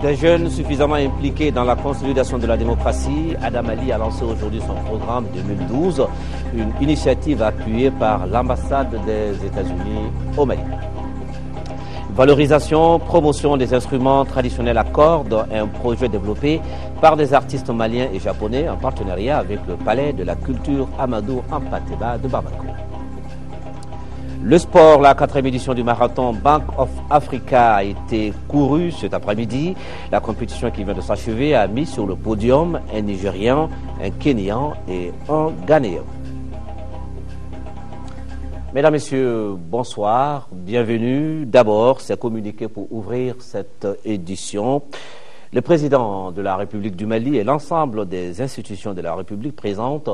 Des jeunes suffisamment impliqués dans la consolidation de la démocratie, Adam Ali a lancé aujourd'hui son programme 2012, une initiative appuyée par l'ambassade des États-Unis au Mali. Valorisation, promotion des instruments traditionnels à cordes, un projet développé par des artistes maliens et japonais en partenariat avec le Palais de la Culture Amadou Hampâté-Bâ de Bamako. Le sport, la 4e édition du marathon Bank of Africa a été courue cet après-midi. La compétition qui vient de s'achever a mis sur le podium un Nigérian, un Kenyan et un Ghanéen. Mesdames, Messieurs, bonsoir, bienvenue. D'abord, c'est communiqué pour ouvrir cette édition. Le président de la République du Mali et l'ensemble des institutions de la République présentent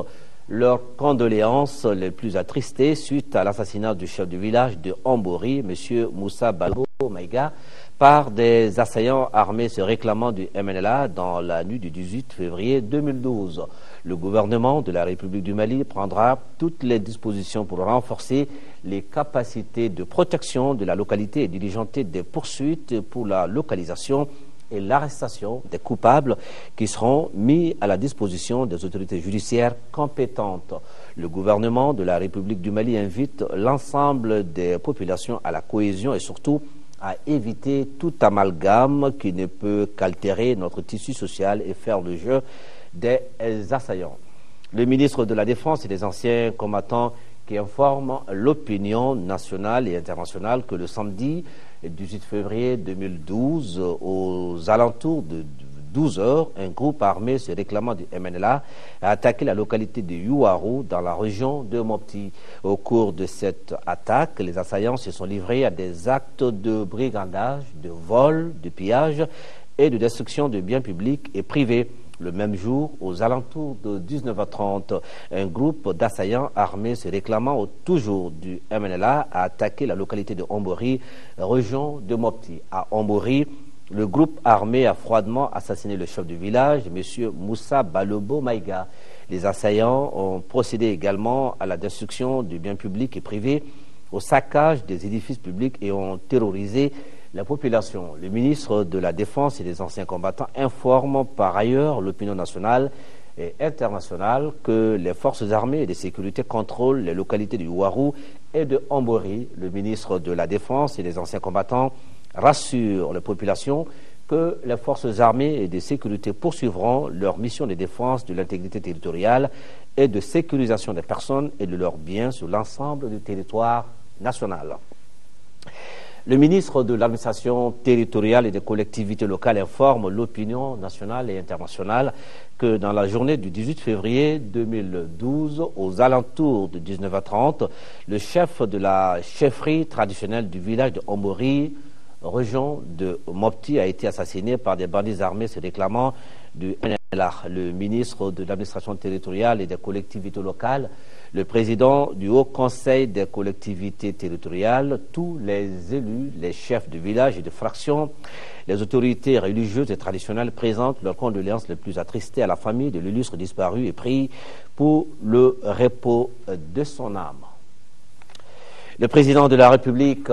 leurs condoléances les plus attristées suite à l'assassinat du chef du village de Ambori, M. Moussa Balobo Maïga, par des assaillants armés se réclamant du MNLA dans la nuit du 18 février 2012. Le gouvernement de la République du Mali prendra toutes les dispositions pour renforcer les capacités de protection de la localité et diligenter des poursuites pour la localisation et l'arrestation des coupables qui seront mis à la disposition des autorités judiciaires compétentes. Le gouvernement de la République du Mali invite l'ensemble des populations à la cohésion et surtout à éviter tout amalgame qui ne peut qu'altérer notre tissu social et faire le jeu des assaillants. Le ministre de la Défense et des anciens combattants qui informe l'opinion nationale et internationale que le samedi 18 février 2012, aux alentours de 12 heures, un groupe armé se réclamant du MNLA a attaqué la localité de Youarou dans la région de Mopti. Au cours de cette attaque, les assaillants se sont livrés à des actes de brigandage, de vol, de pillage et de destruction de biens publics et privés. Le même jour, aux alentours de 19h30, un groupe d'assaillants armés se réclamant toujours du MNLA a attaqué la localité de Ambori, région de Mopti. À Ambori, le groupe armé a froidement assassiné le chef du village, M. Moussa Balobo Maïga. Les assaillants ont procédé également à la destruction du bien public et privé, au saccage des édifices publics et ont terrorisé la population. Le ministre de la Défense et des anciens combattants informe par ailleurs l'opinion nationale et internationale que les forces armées et de sécurité contrôlent les localités du Ouarou et de Ambori. Le ministre de la Défense et des anciens combattants rassure les populations que les forces armées et de sécurité poursuivront leur mission de défense de l'intégrité territoriale et de sécurisation des personnes et de leurs biens sur l'ensemble du territoire national. Le ministre de l'Administration territoriale et des collectivités locales informe l'opinion nationale et internationale que dans la journée du 18 février 2012, aux alentours de 19h30, le chef de la chefferie traditionnelle du village de Ambori, région de Mopti, a été assassiné par des bandits armés se réclamant du MNLA. Le ministre de l'Administration territoriale et des collectivités locales, le président du Haut Conseil des collectivités territoriales, tous les élus, les chefs de village et de fractions, les autorités religieuses et traditionnelles présentent leurs condoléances les plus attristées à la famille de l'illustre disparu et prient pour le repos de son âme. Le président de la République,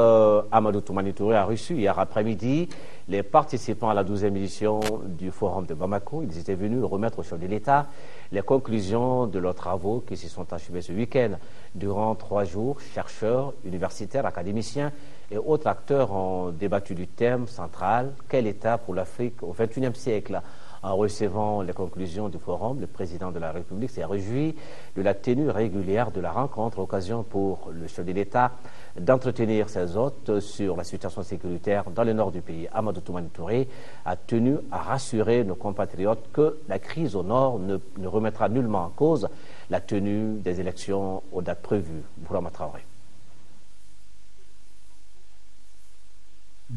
Amadou Toumani Touré, a reçu hier après-midi les participants à la 12e édition du Forum de Bamako. Ils étaient venus remettre au chef de l'État les conclusions de leurs travaux qui se sont achevés ce week-end. Durant 3 jours, chercheurs, universitaires, académiciens et autres acteurs ont débattu du thème central « Quel État pour l'Afrique au XXIe siècle ?» En recevant les conclusions du forum, le président de la République s'est réjoui de la tenue régulière de la rencontre, occasion pour le chef de l'État d'entretenir ses hôtes sur la situation sécuritaire dans le nord du pays. Amadou Toumani Touré a tenu à rassurer nos compatriotes que la crise au nord ne remettra nullement en cause la tenue des élections aux dates prévues. Bourama Traoré.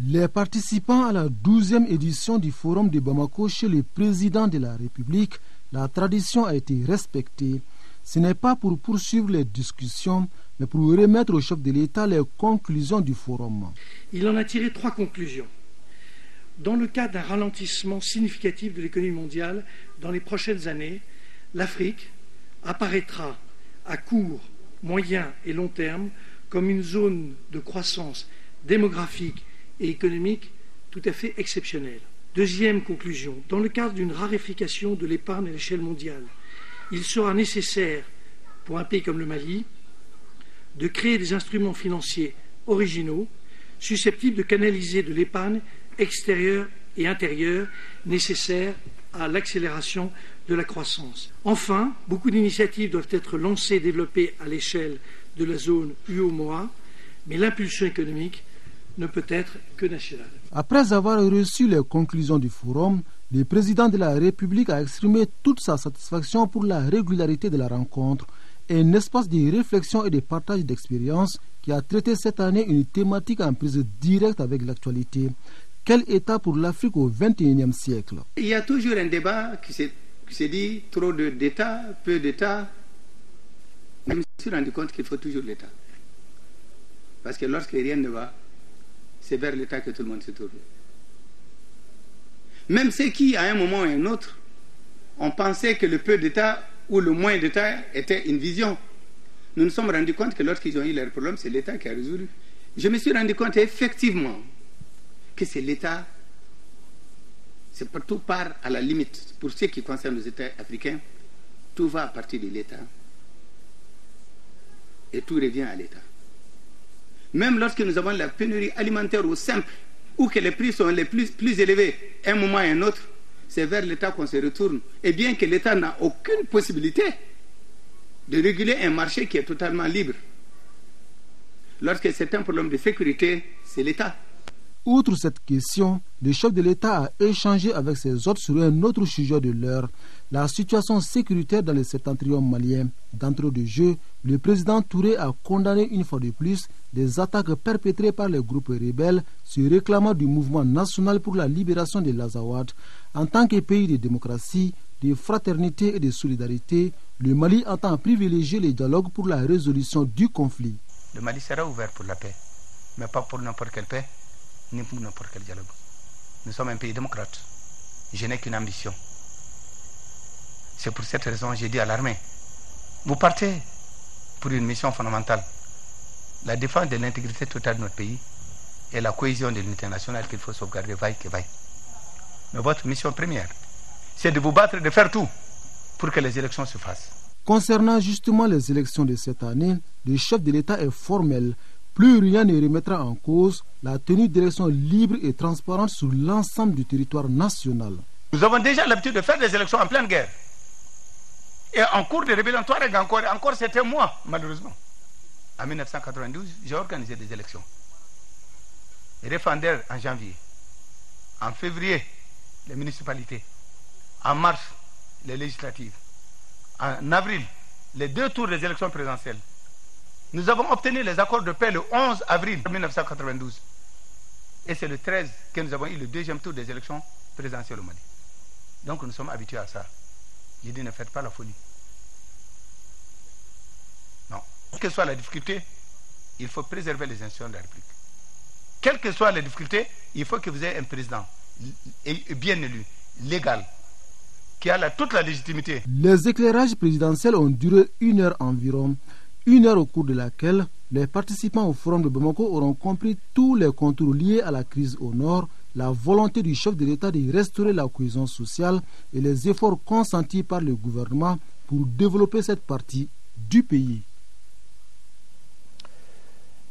Les participants à la 12e édition du Forum de Bamako chez le président de la République, la tradition a été respectée. Ce n'est pas pour poursuivre les discussions, mais pour remettre au chef de l'État les conclusions du Forum. Il en a tiré 3 conclusions. Dans le cas d'un ralentissement significatif de l'économie mondiale dans les prochaines années, l'Afrique apparaîtra à court, moyen et long terme comme une zone de croissance démographique et économique tout à fait exceptionnelle. Deuxième conclusion, dans le cadre d'une raréfaction de l'épargne à l'échelle mondiale, il sera nécessaire pour un pays comme le Mali de créer des instruments financiers originaux susceptibles de canaliser de l'épargne extérieure et intérieure nécessaire à l'accélération de la croissance. Enfin, beaucoup d'initiatives doivent être lancées et développées à l'échelle de la zone UEMOA, mais l'impulsion économique ne peut être que nationale. Après avoir reçu les conclusions du forum, le président de la République a exprimé toute sa satisfaction pour la régularité de la rencontre, un espace de réflexion et de partage d'expériences qui a traité cette année une thématique en prise directe avec l'actualité. Quel État pour l'Afrique au XXIe siècle? Il y a toujours un débat qui se dit trop d'États, peu d'États. Je me suis rendu compte qu'il faut toujours l'État. Parce que lorsque rien ne va, c'est vers l'État que tout le monde se tourne. Même ceux qui, à un moment ou à un autre, ont pensé que le peu d'État ou le moins d'État était une vision. Nous nous sommes rendus compte que lorsqu'ils ont eu leurs problèmes, c'est l'État qui a résolu. Je me suis rendu compte effectivement que c'est l'État, c'est partout part à la limite. Pour ce qui concerne les États africains, tout va à partir de l'État. Et tout revient à l'État. Même lorsque nous avons la pénurie alimentaire au simple, ou que les prix sont les plus élevés, un moment et un autre, c'est vers l'État qu'on se retourne. Et bien que l'État n'a aucune possibilité de réguler un marché qui est totalement libre. Lorsque c'est un problème de sécurité, c'est l'État. Outre cette question, le chef de l'État a échangé avec ses hôtes sur un autre sujet de l'heure, la situation sécuritaire dans le septentrion malien. D'entrée de jeu, le président Touré a condamné une fois de plus des attaques perpétrées par les groupes rebelles se réclamant du mouvement national pour la libération de l'Azawad. En tant que pays de démocratie, de fraternité et de solidarité, le Mali entend privilégier les dialogues pour la résolution du conflit. Le Mali sera ouvert pour la paix, mais pas pour n'importe quelle paix, ni pour n'importe quel dialogue. Nous sommes un pays démocrate. Je n'ai qu'une ambition. C'est pour cette raison que j'ai dit à l'armée, vous partez pour une mission fondamentale, la défense de l'intégrité totale de notre pays et la cohésion de l'unité nationale qu'il faut sauvegarder vaille que vaille. Mais votre mission première, c'est de vous battre, de faire tout pour que les élections se fassent. Concernant justement les élections de cette année, le chef de l'État est formel. Plus rien ne remettra en cause la tenue d'élections libres et transparentes sur l'ensemble du territoire national. Nous avons déjà l'habitude de faire des élections en pleine guerre. Et en cours de rébellion Touareg, encore c'était moi, malheureusement. En 1992, j'ai organisé des élections. Référendaires en janvier. En février, les municipalités. En mars, les législatives. En avril, les 2 tours des élections présidentielles. Nous avons obtenu les accords de paix le 11 avril 1992. Et c'est le 13 que nous avons eu le 2e tour des élections présidentielles au Mali. Donc nous sommes habitués à ça. J'ai dit ne faites pas la folie. Non. Quelle que soit la difficulté, il faut préserver les institutions de la République. Quelles que soient les difficultés, il faut que vous ayez un président bien élu, légal, qui a toute la légitimité. Les éclairages présidentiels ont duré 1 heure environ. 1 heure au cours de laquelle les participants au forum de Bamako auront compris tous les contours liés à la crise au nord, la volonté du chef de l'État de restaurer la cohésion sociale et les efforts consentis par le gouvernement pour développer cette partie du pays.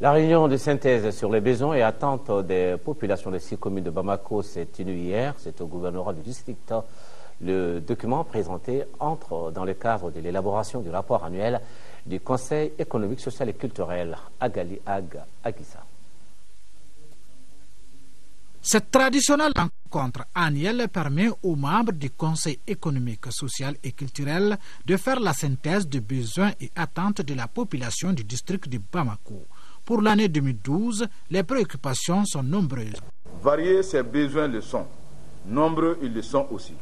La réunion de synthèse sur les besoins et attentes des populations des 6 communes de Bamako s'est tenue hier. C'est au gouvernorat du district. Le document présenté entre dans le cadre de l'élaboration du rapport annuel du Conseil économique, social et culturel Agali Ag Agissa. Cette traditionnelle rencontre annuelle permet aux membres du Conseil économique, social et culturel de faire la synthèse des besoins et attentes de la population du district de Bamako. Pour l'année 2012, les préoccupations sont nombreuses. Variés ces besoins le sont, nombreux ils le sont aussi,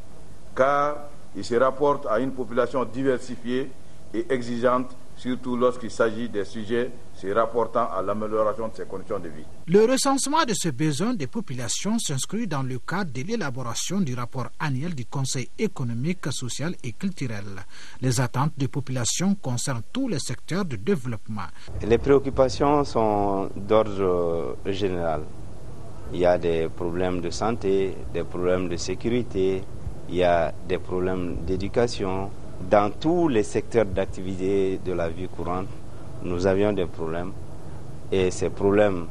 car ils se rapportent à une population diversifiée et exigeante, surtout lorsqu'il s'agit des sujets se rapportant à l'amélioration de ses conditions de vie. Le recensement de ces besoins des populations s'inscrit dans le cadre de l'élaboration du rapport annuel du Conseil économique, social et culturel. Les attentes des populations concernent tous les secteurs de développement. Les préoccupations sont d'ordre général. Il y a des problèmes de santé, des problèmes de sécurité, il y a des problèmes d'éducation. Dans tous les secteurs d'activité de la vie courante, nous avions des problèmes. Et ces problèmes,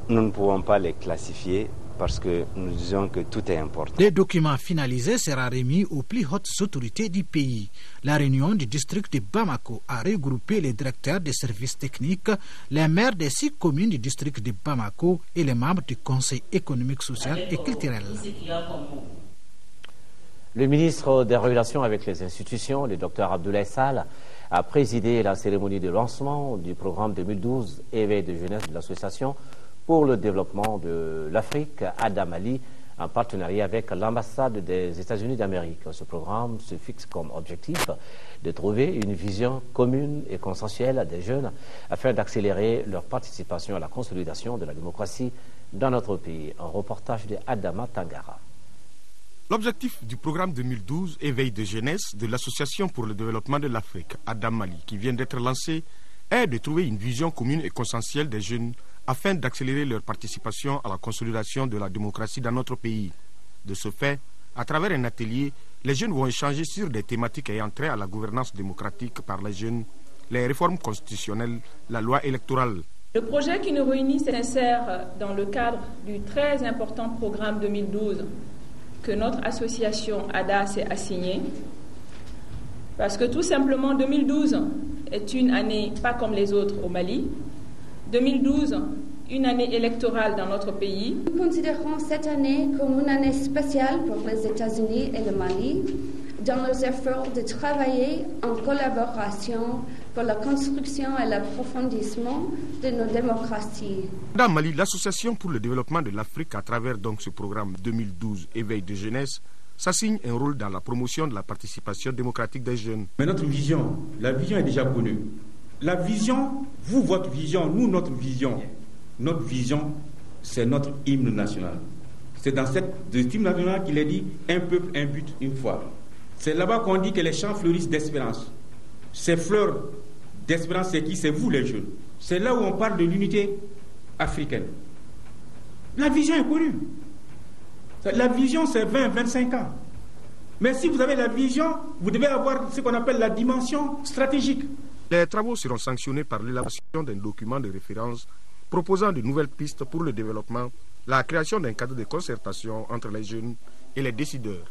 nous ne pouvons pas les classifier parce que nous disons que tout est important. Le document finalisé sera remis aux plus hautes autorités du pays. La réunion du district de Bamako a regroupé les directeurs des services techniques, les maires des 6 communes du district de Bamako et les membres du Conseil économique, social et culturel. Le ministre des Relations avec les institutions, le Dr Abdoulaye Sall, a présidé la cérémonie de lancement du programme 2012 Éveil de jeunesse de l'association pour le développement de l'Afrique à Damali, en partenariat avec l'ambassade des États-Unis d'Amérique. Ce programme se fixe comme objectif de trouver une vision commune et consensuelle des jeunes afin d'accélérer leur participation à la consolidation de la démocratie dans notre pays. Un reportage de Adama Tangara. L'objectif du programme 2012 Éveil de jeunesse de l'Association pour le développement de l'Afrique à Damali, qui vient d'être lancé, est de trouver une vision commune et consensuelle des jeunes afin d'accélérer leur participation à la consolidation de la démocratie dans notre pays. De ce fait, à travers un atelier, les jeunes vont échanger sur des thématiques ayant trait à la gouvernance démocratique par les jeunes, les réformes constitutionnelles, la loi électorale. Le projet qui nous réunit s'insère dans le cadre du très important programme 2012 que notre association ADA s'est assignée, parce que tout simplement 2012 est une année pas comme les autres au Mali. 2012, une année électorale dans notre pays. Nous considérons cette année comme une année spéciale pour les États-Unis et le Mali dans leurs efforts de travailler en collaboration pour la construction et l'approfondissement de nos démocraties. Dans Mali, l'Association pour le développement de l'Afrique, à travers donc ce programme 2012 Éveil de jeunesse, s'assigne un rôle dans la promotion de la participation démocratique des jeunes. Mais notre vision, la vision est déjà connue. La vision, vous, votre vision, nous, notre vision. Notre vision, c'est notre hymne national. C'est dans cette hymne national qu'il est dit « Un peuple, un but, une foi ». C'est là-bas qu'on dit que les champs fleurissent d'espérance. Ces fleurs d'espérance, c'est qui? C'est vous, les jeunes. C'est là où on parle de l'unité africaine. La vision est connue. La vision, c'est 20, 25 ans. Mais si vous avez la vision, vous devez avoir ce qu'on appelle la dimension stratégique. Les travaux seront sanctionnés par l'élaboration d'un document de référence proposant de nouvelles pistes pour le développement, la création d'un cadre de concertation entre les jeunes et les décideurs.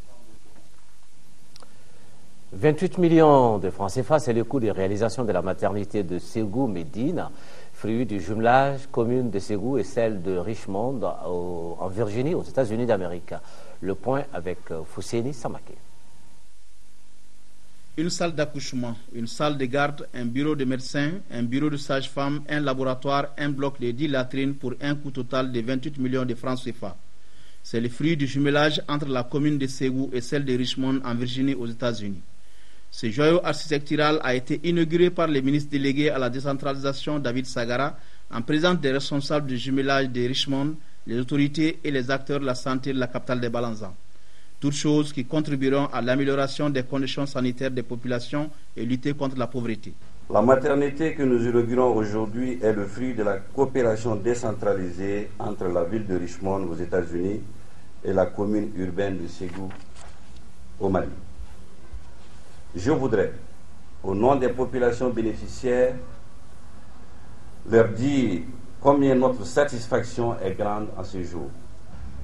28 millions de francs CFA, c'est le coût de réalisation de la maternité de Ségou-Médine, fruit du jumelage commune de Ségou et celle de Richmond en Virginie, aux États-Unis d'Amérique. Le point avec Fousséni Samaké. Une salle d'accouchement, une salle de garde, un bureau de médecin, un bureau de sage-femme, un laboratoire, un bloc de 10 latrines pour un coût total de 28 millions de francs CFA. C'est le fruit du jumelage entre la commune de Ségou et celle de Richmond en Virginie aux États-Unis. Ce joyau architectural a été inauguré par le ministre délégué à la décentralisation David Sagara en présence des responsables du jumelage de Richmond, les autorités et les acteurs de la santé de la capitale de Balanzan. Toutes choses qui contribueront à l'amélioration des conditions sanitaires des populations et lutter contre la pauvreté. La maternité que nous inaugurons aujourd'hui est le fruit de la coopération décentralisée entre la ville de Richmond aux États-Unis et la commune urbaine de Ségou au Mali. Je voudrais, au nom des populations bénéficiaires, leur dire combien notre satisfaction est grande en ce jour.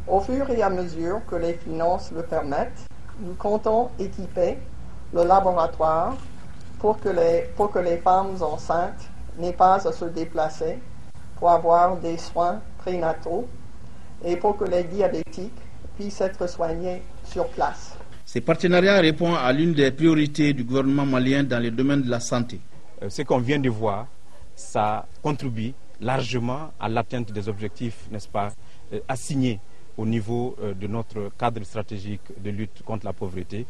Au fur et à mesure que les finances le permettent, nous comptons équiper le laboratoire pour que les femmes enceintes n'aient pas à se déplacer pour avoir des soins prénataux et pour que les diabétiques puissent être soignés sur place. Ce partenariat répond à l'une des priorités du gouvernement malien dans le domaine de la santé. Ce qu'on vient de voir, ça contribue largement à l'atteinte des objectifs, n'est-ce pas, assignés au niveau de notre cadre stratégique de lutte contre la pauvreté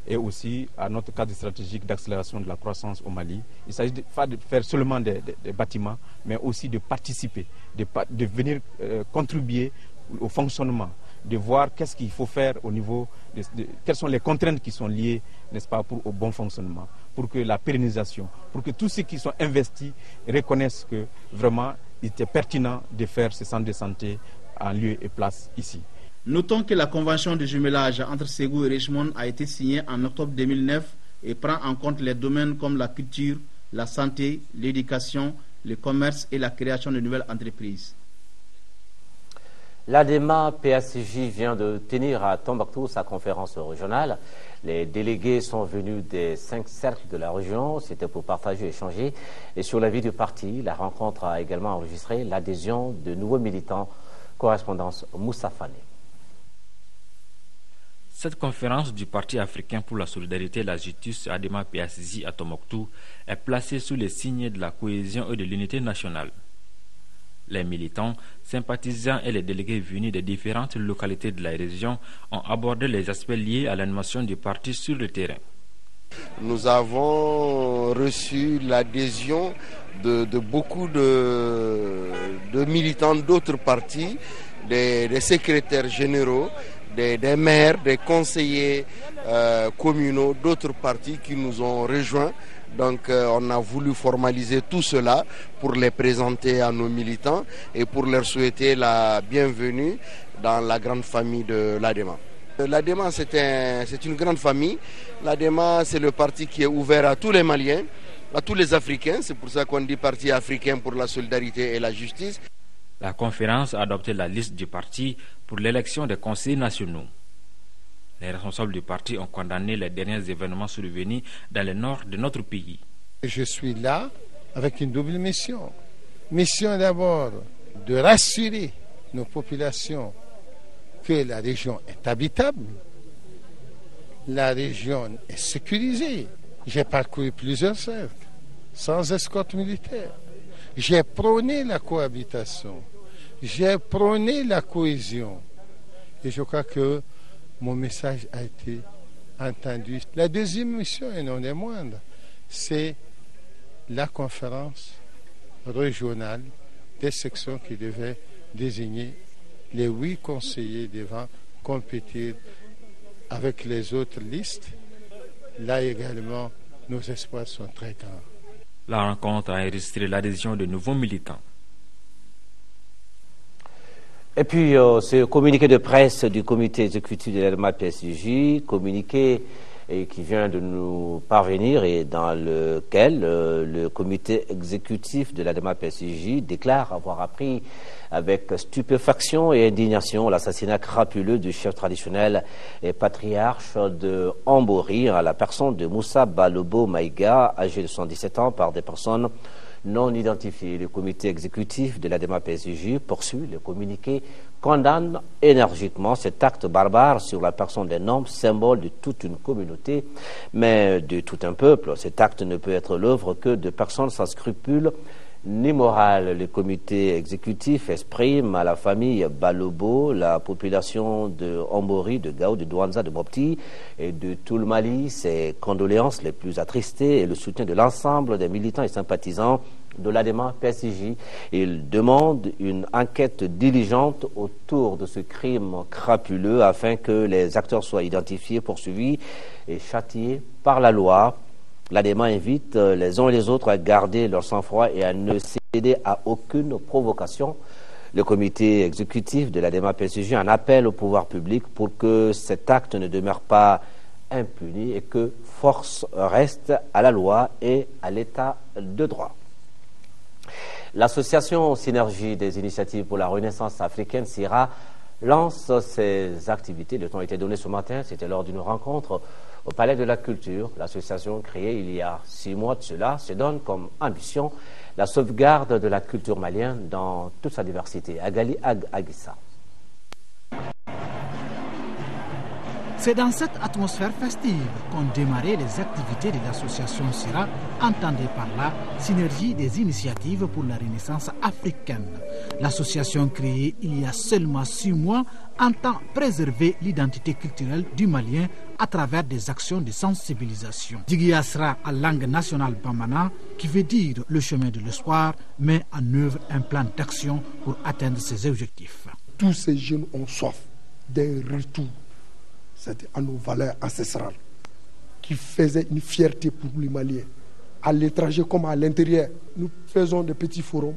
et aussi à notre cadre stratégique d'accélération de la croissance au Mali. Il ne s'agit pas de faire seulement des bâtiments, mais aussi de participer, de venir contribuer au fonctionnement, de voir qu'est-ce qu'il faut faire au niveau, quelles sont les contraintes qui sont liées, n'est-ce pas, au bon fonctionnement, pour que la pérennisation, pour que tous ceux qui sont investis reconnaissent que vraiment il était pertinent de faire ce centre de santé en lieu et place ici. Notons que la convention de jumelage entre Ségou et Richmond a été signée en octobre 2009 et prend en compte les domaines comme la culture, la santé, l'éducation, le commerce et la création de nouvelles entreprises. L'ADEMA PACJ vient de tenir à Tombouctou sa conférence régionale. Les délégués sont venus des 5 cercles de la région. C'était pour partager et échanger. Et sur la vie du parti, la rencontre a également enregistré l'adhésion de nouveaux militants. Correspondance Moussa Fane. Cette conférence du Parti africain pour la solidarité et la justice ADEMA PACJ à Tombouctou est placée sous les signes de la cohésion et de l'unité nationale. Les militants, sympathisants et les délégués venus des différentes localités de la région ont abordé les aspects liés à l'animation du parti sur le terrain. Nous avons reçu l'adhésion de beaucoup de militants d'autres partis, des secrétaires généraux, des maires, des conseillers communaux d'autres partis qui nous ont rejoints. Donc on a voulu formaliser tout cela pour les présenter à nos militants et pour leur souhaiter la bienvenue dans la grande famille de l'ADEMA. L'ADEMA c'est une grande famille. L'ADEMA c'est le parti qui est ouvert à tous les Maliens, à tous les Africains. C'est pour ça qu'on dit Parti africain pour la solidarité et la justice. La conférence a adopté la liste du parti pour l'élection des conseillers nationaux. Les responsables du parti ont condamné les derniers événements survenus dans le nord de notre pays. Je suis là avec une double mission. Mission d'abord de rassurer nos populations que la région est habitable, la région est sécurisée. J'ai parcouru plusieurs cercles sans escorte militaire. J'ai prôné la cohabitation, j'ai prôné la cohésion. Et je crois que mon message a été entendu. La deuxième mission, et non des moindres, c'est la conférence régionale des sections qui devait désigner les 8 conseillers devant compétir avec les autres listes. Là également, nos espoirs sont très grands. La rencontre a enregistré l'adhésion de nouveaux militants. Et puis, ce communiqué de presse du comité exécutif de l'ADEMA PACJ, communiqué qui vient de nous parvenir et dans lequel le comité exécutif de l'ADEMA PACJ déclare avoir appris avec stupéfaction et indignation l'assassinat crapuleux du chef traditionnel et patriarche de Ambori, à la personne de Moussa Balobo Maïga, âgé de 77 ans, par des personnes non identifiées. Le comité exécutif de l'ADEMA PACJ poursuit le communiqué, condamne énergiquement cet acte barbare sur la personne d'un homme, symbole de toute une communauté, mais de tout un peuple. Cet acte ne peut être l'œuvre que de personnes sans scrupules ni morale. Le comité exécutif exprime à la famille Balobo, la population de Ambori, de Gao, de Douanza, de Mopti et de tout le Mali ses condoléances les plus attristées et le soutien de l'ensemble des militants et sympathisants de l'ADEMA PACJ. Il demande une enquête diligente autour de ce crime crapuleux afin que les acteurs soient identifiés, poursuivis et châtiés par la loi. L'ADEMA invite les uns et les autres à garder leur sang-froid et à ne céder à aucune provocation. Le comité exécutif de l'ADEMA PACJ en appelle au pouvoir public pour que cet acte ne demeure pas impuni et que force reste à la loi et à l'état de droit. L'association Synergie des initiatives pour la renaissance africaine, SIRA, lance ses activités. Le temps a été donné ce matin, c'était lors d'une rencontre au Palais de la Culture. L'association créée il y a 6 mois de cela se donne comme ambition la sauvegarde de la culture malienne dans toute sa diversité. Agali Aguissa. C'est dans cette atmosphère festive qu'ont démarré les activités de l'association SIRA, entendue par là Synergie des initiatives pour la renaissance africaine. L'association créée il y a seulement 6 mois entend préserver l'identité culturelle du Malien à travers des actions de sensibilisation. Digiasra à langue nationale bambana, qui veut dire le chemin de l'espoir, met en œuvre un plan d'action pour atteindre ses objectifs. Tous ces jeunes ont soif d'un retour à nos valeurs ancestrales qui faisaient une fierté pour les Maliens. À l'étranger comme à l'intérieur, nous faisons des petits forums.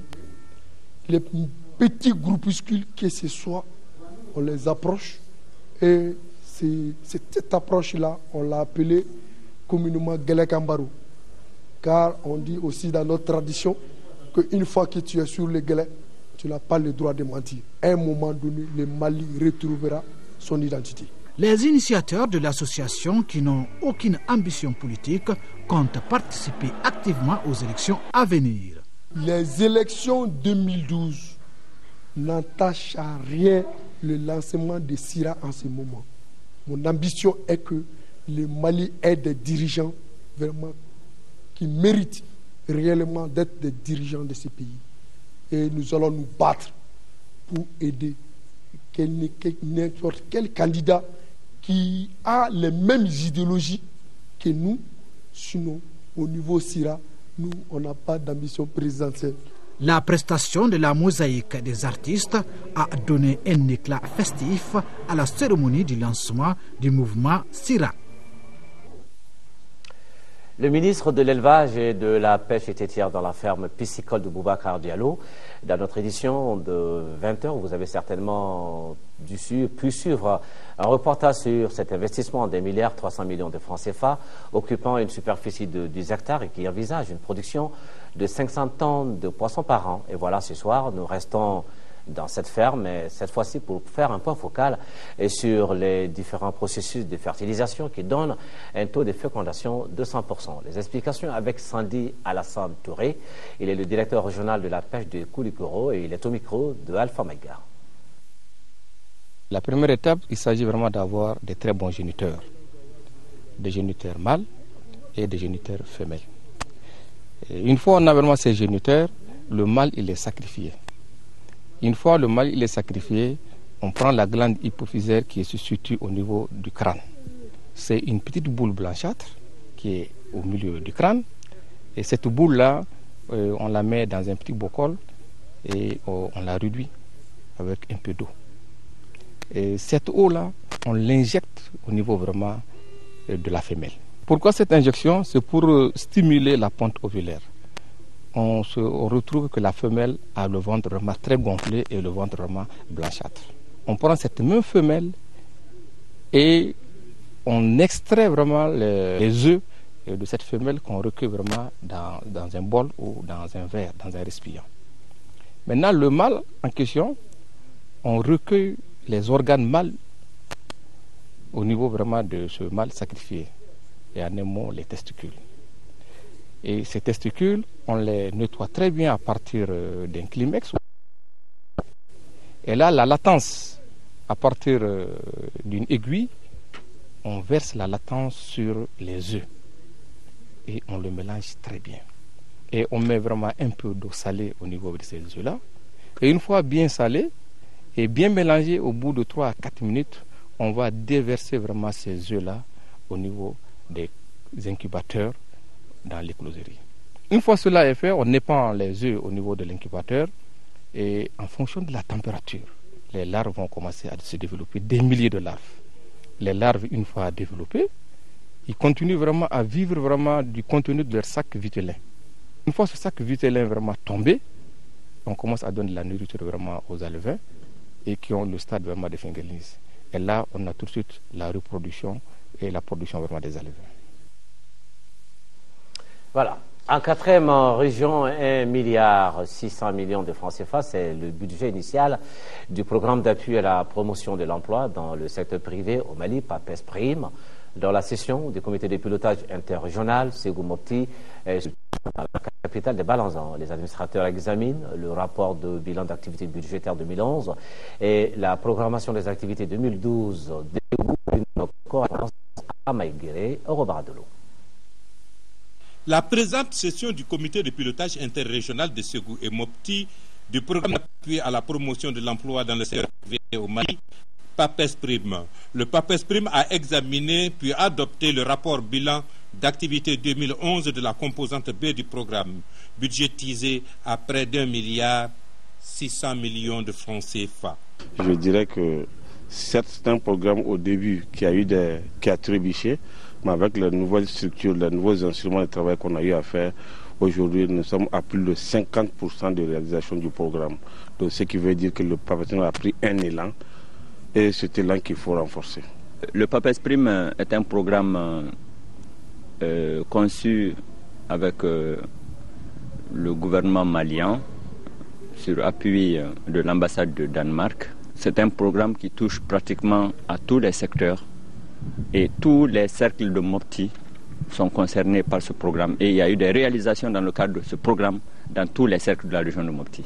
Les petits groupuscules que ce soit, on les approche. Et cette approche-là, on l'a appelée communément Guélé-Cambarou. Car on dit aussi dans notre tradition qu'une fois que tu es sur le Guélé, tu n'as pas le droit de mentir. À un moment donné, le Mali retrouvera son identité. Les initiateurs de l'association, qui n'ont aucune ambition politique, comptent participer activement aux élections à venir. Les élections 2012 n'entachent à rien le lancement de Sira en ce moment. Mon ambition est que le Mali ait des dirigeants vraiment qui méritent réellement d'être des dirigeants de ce pays. Et nous allons nous battre pour aider n'importe quel candidat qui a les mêmes idéologies que nous. Sinon, au niveau Sira, nous, on n'a pas d'ambition présidentielle. La prestation de la mosaïque des artistes a donné un éclat festif à la cérémonie du lancement du mouvement Sira. Le ministre de l'Élevage et de la Pêche était hier dans la ferme piscicole de Boubacar Diallo. Dans notre édition de 20h, vous avez certainement pu suivre un reportage sur cet investissement d'1,3 milliard de francs CFA, occupant une superficie de 10 hectares et qui envisage une production de 500 tonnes de poissons par an. Et voilà, ce soir, nous restons dans cette ferme, mais cette fois-ci pour faire un point focal sur les différents processus de fertilisation qui donnent un taux de fécondation de 100%. Les explications avec Sandy Alassane Touré. Il est le directeur régional de la pêche de Koulikoro et il est au micro de Alpha Maïga. La première étape, il s'agit vraiment d'avoir des très bons géniteurs. Des géniteurs mâles et des géniteurs femelles. Et une fois on a vraiment ces géniteurs, le mâle il est sacrifié. Une fois le mâle il est sacrifié, on prend la glande hypophysaire qui se situe au niveau du crâne. C'est une petite boule blanchâtre qui est au milieu du crâne. Et cette boule-là, on la met dans un petit bocal et on la réduit avec un peu d'eau. Et cette eau-là, on l'injecte au niveau vraiment de la femelle. Pourquoi cette injection? C'est pour stimuler la ponte ovulaire. On retrouve que la femelle a le ventre vraiment très gonflé et le ventre vraiment blanchâtre. On prend cette même femelle et on extrait vraiment les œufs de cette femelle qu'on recueille vraiment dans un bol ou dans un verre, dans un récipient. Maintenant, le mâle en question, on recueille les organes mâles au niveau vraiment de ce mâle sacrifié. Et en un mot, les testicules. Et ces testicules, on les nettoie très bien à partir d'un Climex. Et là, la latence, à partir d'une aiguille, on verse la latence sur les œufs. Et on le mélange très bien. Et on met vraiment un peu d'eau salée au niveau de ces œufs-là. Et une fois bien salé et bien mélangé, au bout de 3 à 4 minutes, on va déverser vraiment ces œufs-là au niveau des incubateurs dans l'écloserie. Une fois cela est fait, on épand les œufs au niveau de l'incubateur et en fonction de la température, les larves vont commencer à se développer, des milliers de larves. Les larves, une fois développées, ils continuent vraiment à vivre vraiment du contenu de leur sac vitellin. Une fois ce sac vitellin vraiment tombé, on commence à donner de la nourriture vraiment aux alevins et qui ont le stade vraiment de fingerlings. Et là, on a tout de suite la reproduction et la production vraiment des alevins. Voilà. En 4e région, 1,6 milliard de francs CFA, c'est le budget initial du programme d'appui à la promotion de l'emploi dans le secteur privé au Mali, PAPES Prime. Dans la session du comité de pilotage interrégional, Ségou Mopti, dans la capitale de Balanzan. Les administrateurs examinent le rapport de bilan d'activité budgétaire 2011 et la programmation des activités 2012 d'une cohérence à Maïguéré, au Robert de l'eau. La présente session du comité de pilotage interrégional de Ségou et Mopti du programme d'appui à la promotion de l'emploi dans le secteur privé au Mali, PAPES Prime. Le PAPES Prime a examiné puis adopté le rapport bilan d'activité 2011 de la composante B du programme, budgétisé à près d'1,6 milliard de francs CFA. Je dirais que c'est un programme au début qui a trébuché, mais avec les nouvelles structures, les nouveaux instruments de travail qu'on a eu à faire, Aujourd'hui, nous sommes à plus de 50% de réalisation du programme. Donc, ce qui veut dire que le PAPES a pris un élan et cet élan qu'il faut renforcer. Le PAPES Prime est un programme conçu avec le gouvernement malien sur appui de l'ambassade de Danemark. C'est un programme qui touche pratiquement à tous les secteurs et tous les cercles de Mopti sont concernés par ce programme. Et il y a eu des réalisations dans le cadre de ce programme dans tous les cercles de la région de Mopti.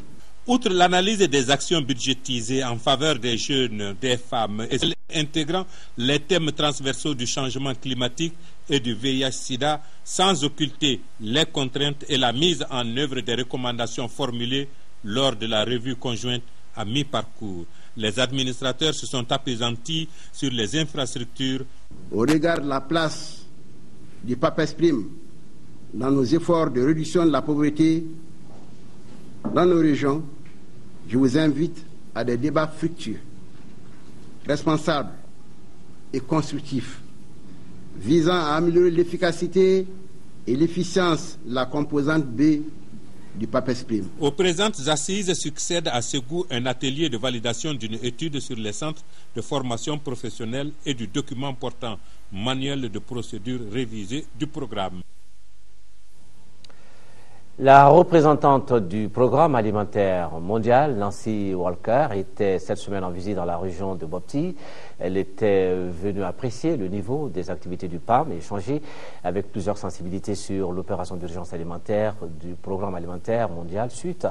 Outre l'analyse des actions budgétisées en faveur des jeunes, des femmes, et intégrant les thèmes transversaux du changement climatique et du VIH-Sida, sans occulter les contraintes et la mise en œuvre des recommandations formulées lors de la revue conjointe à mi-parcours. Les administrateurs se sont appesantis sur les infrastructures. Au regard de la place du PAPES Prime dans nos efforts de réduction de la pauvreté dans nos régions, je vous invite à des débats fructueux, responsables et constructifs, visant à améliorer l'efficacité et l'efficience de la composante B du PAPES Prime. Aux présentes assises succède à Ségou un atelier de validation d'une étude sur les centres de formation professionnelle et du document portant manuel de procédure révisé du programme. La représentante du programme alimentaire mondial, Nancy Walker, était cette semaine en visite dans la région de Mopti. Elle était venue apprécier le niveau des activités du PAM et échanger avec plusieurs sensibilités sur l'opération d'urgence alimentaire du programme alimentaire mondial suite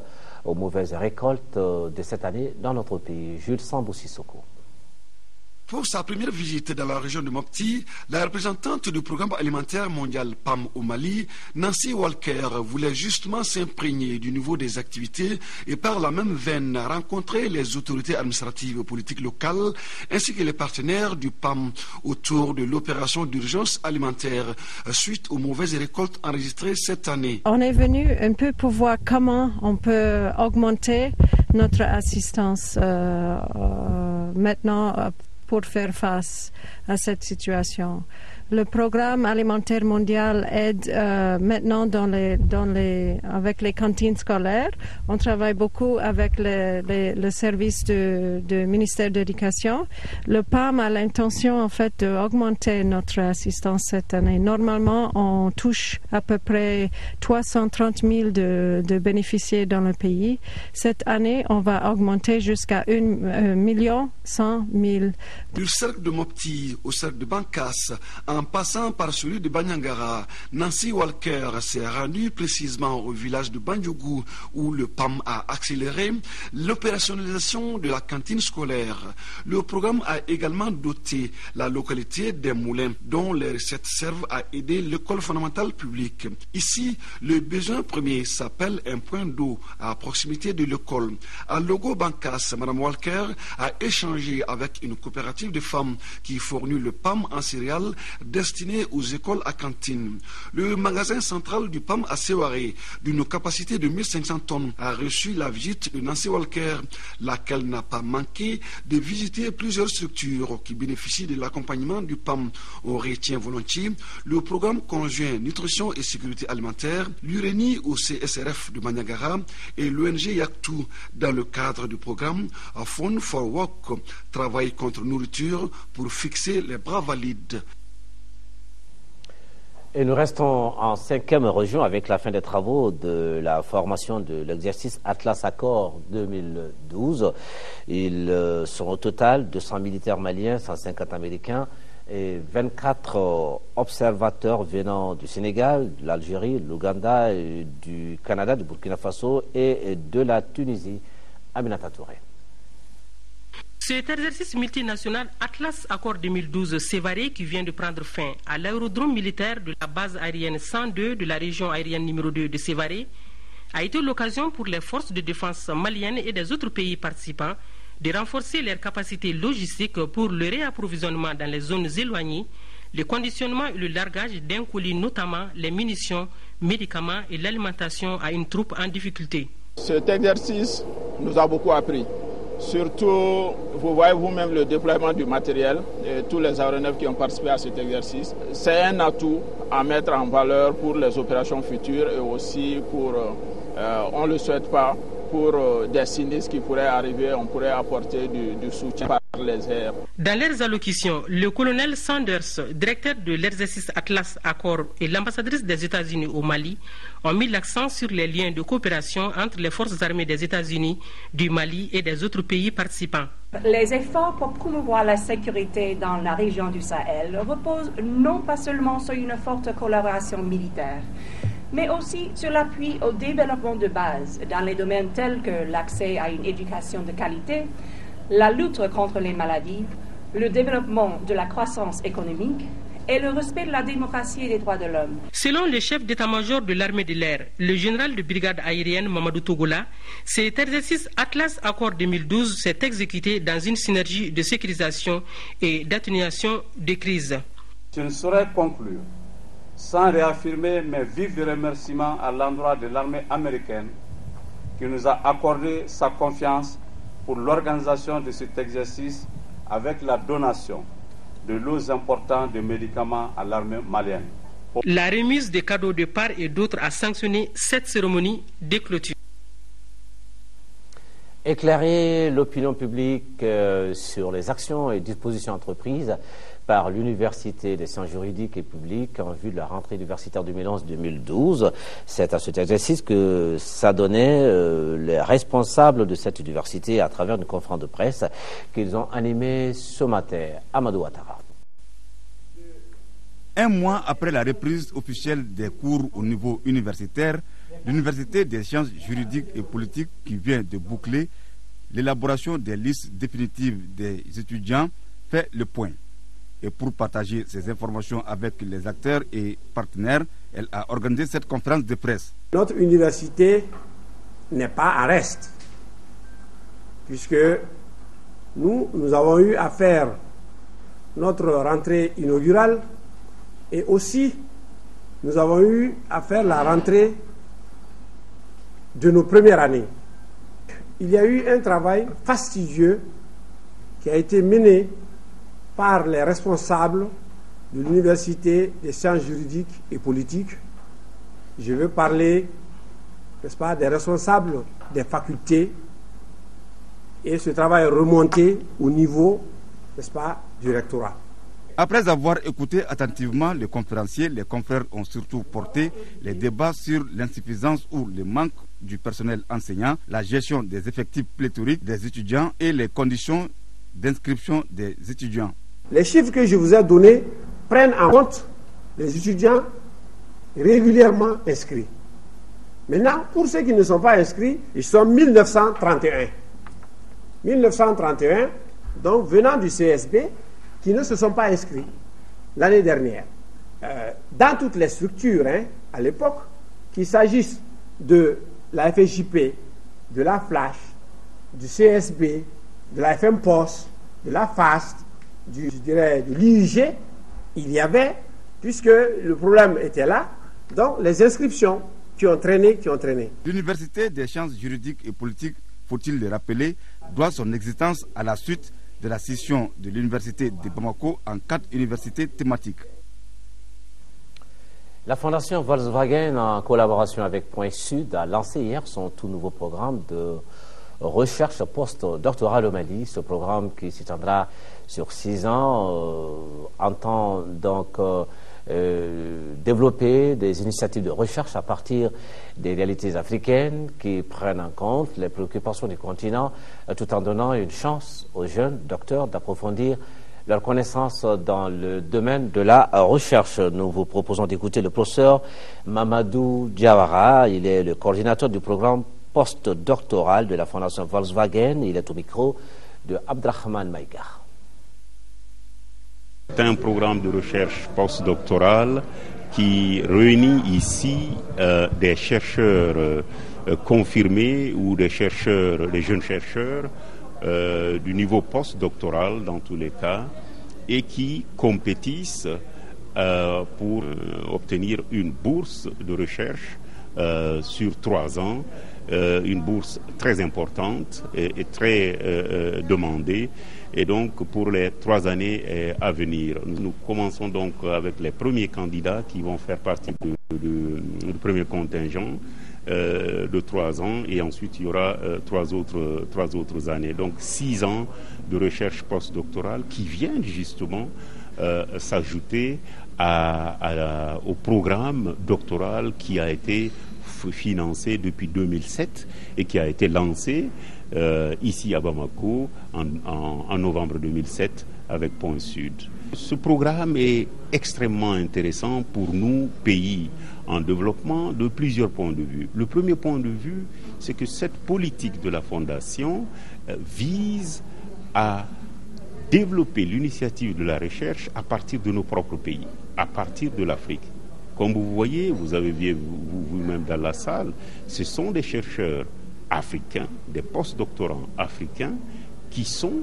aux mauvaises récoltes de cette année dans notre pays. Jules Sambou Sissoko. Pour sa première visite dans la région de Mopti, la représentante du programme alimentaire mondial PAM au Mali, Nancy Walker, voulait justement s'imprégner du niveau des activités et par la même veine rencontrer les autorités administratives et politiques locales ainsi que les partenaires du PAM autour de l'opération d'urgence alimentaire suite aux mauvaises récoltes enregistrées cette année. On est venu un peu pour voir comment on peut augmenter notre assistance maintenant pour faire face à cette situation. Le programme alimentaire mondial aide maintenant avec les cantines scolaires. On travaille beaucoup avec le service du ministère de l'Éducation. Le PAM a l'intention en fait d'augmenter notre assistance cette année. Normalement, on touche à peu près 330 000 de bénéficiaires dans le pays. Cette année, on va augmenter jusqu'à 1 100 000. Du cercle de Mopti au cercle de Bankas, en passant par celui de Banyangara, Nancy Walker s'est rendue précisément au village de Bandjougou où le PAM a accéléré l'opérationnalisation de la cantine scolaire. Le programme a également doté la localité des moulins dont les recettes servent à aider l'école fondamentale publique. Ici, le besoin premier s'appelle un point d'eau à proximité de l'école. À Logo Bankas, Mme Walker a échangé avec une coopérative de femmes qui fournit le PAM en céréales destiné aux écoles à cantine. Le magasin central du PAM à Séwaré, d'une capacité de 1500 tonnes, a reçu la visite de Nancy Walker, laquelle n'a pas manqué de visiter plusieurs structures qui bénéficient de l'accompagnement du PAM. On retient volontiers le programme conjoint Nutrition et Sécurité Alimentaire, l'URENI au CSRF de Maniagara et l'ONG Yaktou dans le cadre du programme Fund for Work, travail contre nourriture pour fixer les bras valides. Et nous restons en 5e région avec la fin des travaux de la formation de l'exercice Atlas Accord 2012. Ils sont au total 200 militaires maliens, 150 américains et 24 observateurs venant du Sénégal, de l'Algérie, de l'Ouganda, du Canada, du Burkina Faso et de la Tunisie. Aminata Touré. Cet exercice multinational Atlas Accord 2012 Sévaré qui vient de prendre fin à l'aérodrome militaire de la base aérienne 102 de la région aérienne numéro 2 de Sévaré a été l'occasion pour les forces de défense maliennes et des autres pays participants de renforcer leurs capacités logistiques pour le réapprovisionnement dans les zones éloignées, le conditionnement et le largage d'un colis, notamment les munitions, médicaments et l'alimentation à une troupe en difficulté. Cet exercice nous a beaucoup appris. Surtout, vous voyez vous-même le déploiement du matériel et tous les aéronefs qui ont participé à cet exercice. C'est un atout à mettre en valeur pour les opérations futures et aussi pour, on ne le souhaite pas, pour des sinistres qui pourraient arriver, on pourrait apporter du soutien par les airs. Dans leurs allocutions, le colonel Sanders, directeur de l'exercice Atlas Accord et l'ambassadrice des États-Unis au Mali ont mis l'accent sur les liens de coopération entre les forces armées des États-Unis, du Mali et des autres pays participants. Les efforts pour promouvoir la sécurité dans la région du Sahel reposent non pas seulement sur une forte collaboration militaire, mais aussi sur l'appui au développement de base dans les domaines tels que l'accès à une éducation de qualité, la lutte contre les maladies, le développement de la croissance économique et le respect de la démocratie et des droits de l'homme. Selon le chef d'état-major de l'armée de l'air, le général de brigade aérienne Mamadou Togola, cet exercice Atlas Accord 2012 s'est exécuté dans une synergie de sécurisation et d'atténuation des crises. Je ne saurais conclure sans réaffirmer mes vifs remerciements à l'endroit de l'armée américaine qui nous a accordé sa confiance pour l'organisation de cet exercice avec la donation de lots importants de médicaments à l'armée malienne. La remise des cadeaux de part et d'autre a sanctionné cette cérémonie de clôture. Éclairer l'opinion publique sur les actions et dispositions entreprises par l'Université des sciences juridiques et publiques en vue de la rentrée universitaire 2011-2012. C'est à cet exercice que s'adonnaient les responsables de cette université à travers une conférence de presse qu'ils ont animée ce matin. Amadou Ouattara. Un mois après la reprise officielle des cours au niveau universitaire, l'Université des sciences juridiques et politiques qui vient de boucler l'élaboration des listes définitives des étudiants fait le point. Et pour partager ces informations avec les acteurs et partenaires, elle a organisé cette conférence de presse. Notre université n'est pas en reste, puisque nous avons eu à faire notre rentrée inaugurale et aussi nous avons eu à faire la rentrée de nos premières années. Il y a eu un travail fastidieux qui a été mené par les responsables de l'Université des sciences juridiques et politiques. Je veux parler, n'est-ce pas, des responsables des facultés, et ce travail est remonté au niveau, n'est-ce pas, du rectorat. Après avoir écouté attentivement les conférenciers, les confrères ont surtout porté les débats sur l'insuffisance ou le manque du personnel enseignant, la gestion des effectifs pléthoriques des étudiants et les conditions d'inscription des étudiants. Les chiffres que je vous ai donnés prennent en compte les étudiants régulièrement inscrits. Maintenant, pour ceux qui ne sont pas inscrits, ils sont 1931. 1931, donc venant du CSB, qui ne se sont pas inscrits l'année dernière. Dans toutes les structures, à l'époque, qu'il s'agisse de la FJP, de la Flash, du CSB, de la FM Post, de la FAST, de l'IUG, il y avait, puisque le problème était là, donc les inscriptions qui ont traîné. L'Université des sciences juridiques et politiques, faut-il le rappeler, doit son existence à la suite de la scission de l'Université de Bamako en 4 universités thématiques. La Fondation Volkswagen, en collaboration avec Point Sud, a lancé hier son tout nouveau programme de recherche post-doctorale au Mali. Ce programme qui s'étendra sur 6 ans entend donc développer des initiatives de recherche à partir des réalités africaines qui prennent en compte les préoccupations du continent tout en donnant une chance aux jeunes docteurs d'approfondir leur connaissance dans le domaine de la recherche. Nous vous proposons d'écouter le professeur Mamadou Diawara. Il est le coordinateur du programme post-doctoral de la Fondation Volkswagen. Il est au micro de Abdrahman Maïga. C'est un programme de recherche postdoctorale qui réunit ici des chercheurs confirmés ou des jeunes chercheurs du niveau postdoctoral dans tous les cas et qui compétissent pour obtenir une bourse de recherche sur 3 ans une bourse très importante et très demandée. Et donc pour les 3 années à venir, nous commençons donc avec les premiers candidats qui vont faire partie du premier contingent de 3 ans, et ensuite il y aura 3 autres années. Donc 6 ans de recherche postdoctorale qui viennent justement s'ajouter au programme doctoral qui a été financé depuis 2007 et qui a été lancé ici à Bamako en novembre 2007 avec Point Sud. Ce programme est extrêmement intéressant pour nous, pays en développement, de plusieurs points de vue. Le premier point de vue, c'est que cette politique de la Fondation vise à développer l'initiative de la recherche à partir de nos propres pays, à partir de l'Afrique. Comme vous voyez, vous avez vu vous-même dans la salle, ce sont des chercheurs africains, des postdoctorants africains qui sont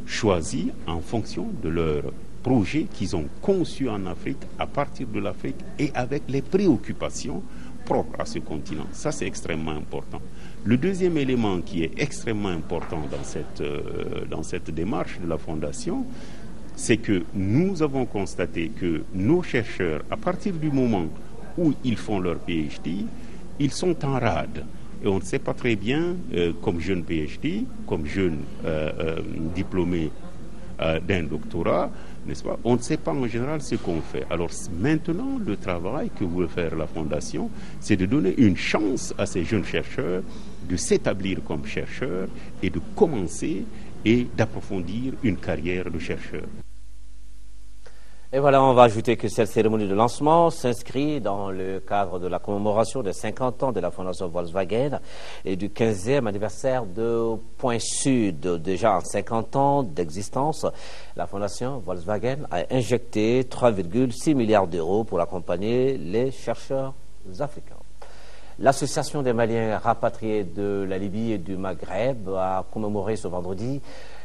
choisis en fonction de leurs projets qu'ils ont conçus en Afrique, à partir de l'Afrique et avec les préoccupations propres à ce continent. Ça, c'est extrêmement important. Le deuxième élément qui est extrêmement important dans cette démarche de la Fondation, c'est que nous avons constaté que nos chercheurs, à partir du moment où ils font leur PhD, ils sont en rade. Et on ne sait pas très bien, comme jeune PhD, comme jeune diplômé d'un doctorat, n'est-ce pas? On ne sait pas en général ce qu'on fait. Alors maintenant, le travail que veut faire la Fondation, c'est de donner une chance à ces jeunes chercheurs de s'établir comme chercheurs et de commencer et d'approfondir une carrière de chercheur. Et voilà, on va ajouter que cette cérémonie de lancement s'inscrit dans le cadre de la commémoration des 50 ans de la Fondation Volkswagen et du 15e anniversaire de Point Sud. Déjà en 50 ans d'existence, la Fondation Volkswagen a injecté 3,6 milliards d'euros pour accompagner les chercheurs africains. L'Association des Maliens rapatriés de la Libye et du Maghreb a commémoré ce vendredi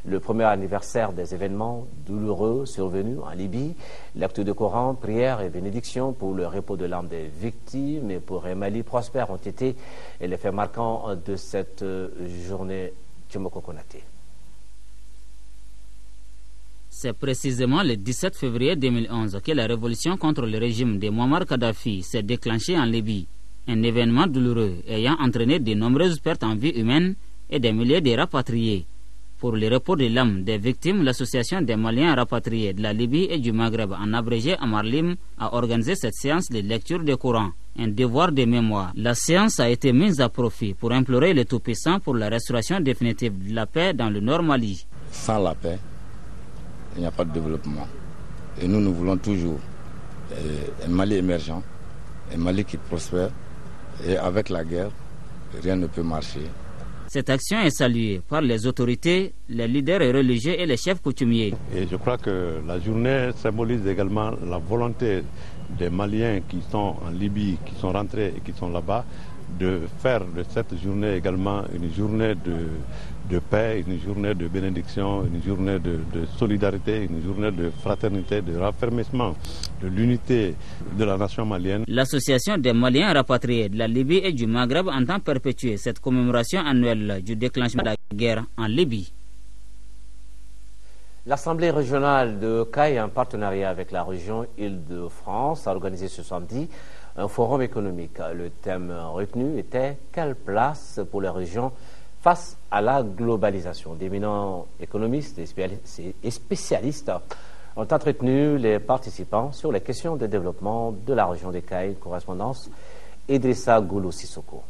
le premier anniversaire des événements douloureux survenus en Libye. L'acte de Coran, prière et bénédiction pour le repos de l'âme des victimes et pour un Mali prospère ont été les faits marquants de cette journée. Tchomoko Konaté. C'est précisément le 17 février 2011 que la révolution contre le régime de Muammar Kadhafi s'est déclenchée en Libye. Un événement douloureux ayant entraîné de nombreuses pertes en vie humaine et des milliers de rapatriés. Pour le repos de l'âme des victimes, l'Association des Maliens rapatriés de la Libye et du Maghreb, en abrégé à Marlim, a organisé cette séance de lecture du Coran, un devoir de mémoire. La séance a été mise à profit pour implorer le Tout-Puissant pour la restauration définitive de la paix dans le Nord Mali. Sans la paix, il n'y a pas de développement. Et nous voulons toujours un Mali émergent, un Mali qui prospère. Et avec la guerre, rien ne peut marcher. Cette action est saluée par les autorités, les leaders religieux et les chefs coutumiers. Et je crois que la journée symbolise également la volonté des Maliens qui sont en Libye, qui sont rentrés et qui sont là-bas, de faire de cette journée également une journée de paix, une journée de bénédiction, une journée de solidarité, une journée de fraternité, de raffermissement de l'unité de la nation malienne. L'Association des Maliens rapatriés de la Libye et du Maghreb entend perpétuer cette commémoration annuelle du déclenchement de la guerre en Libye. L'Assemblée régionale de Caille, en partenariat avec la région Île-de-France, a organisé ce samedi un forum économique. Le thème retenu était « Quelle place pour les régions face à la globalisation ?» D'éminents économistes et spécialistes ont entretenu les participants sur les questions de développement de la région de Caille. Correspondance Idrissa Goulou Sissoko.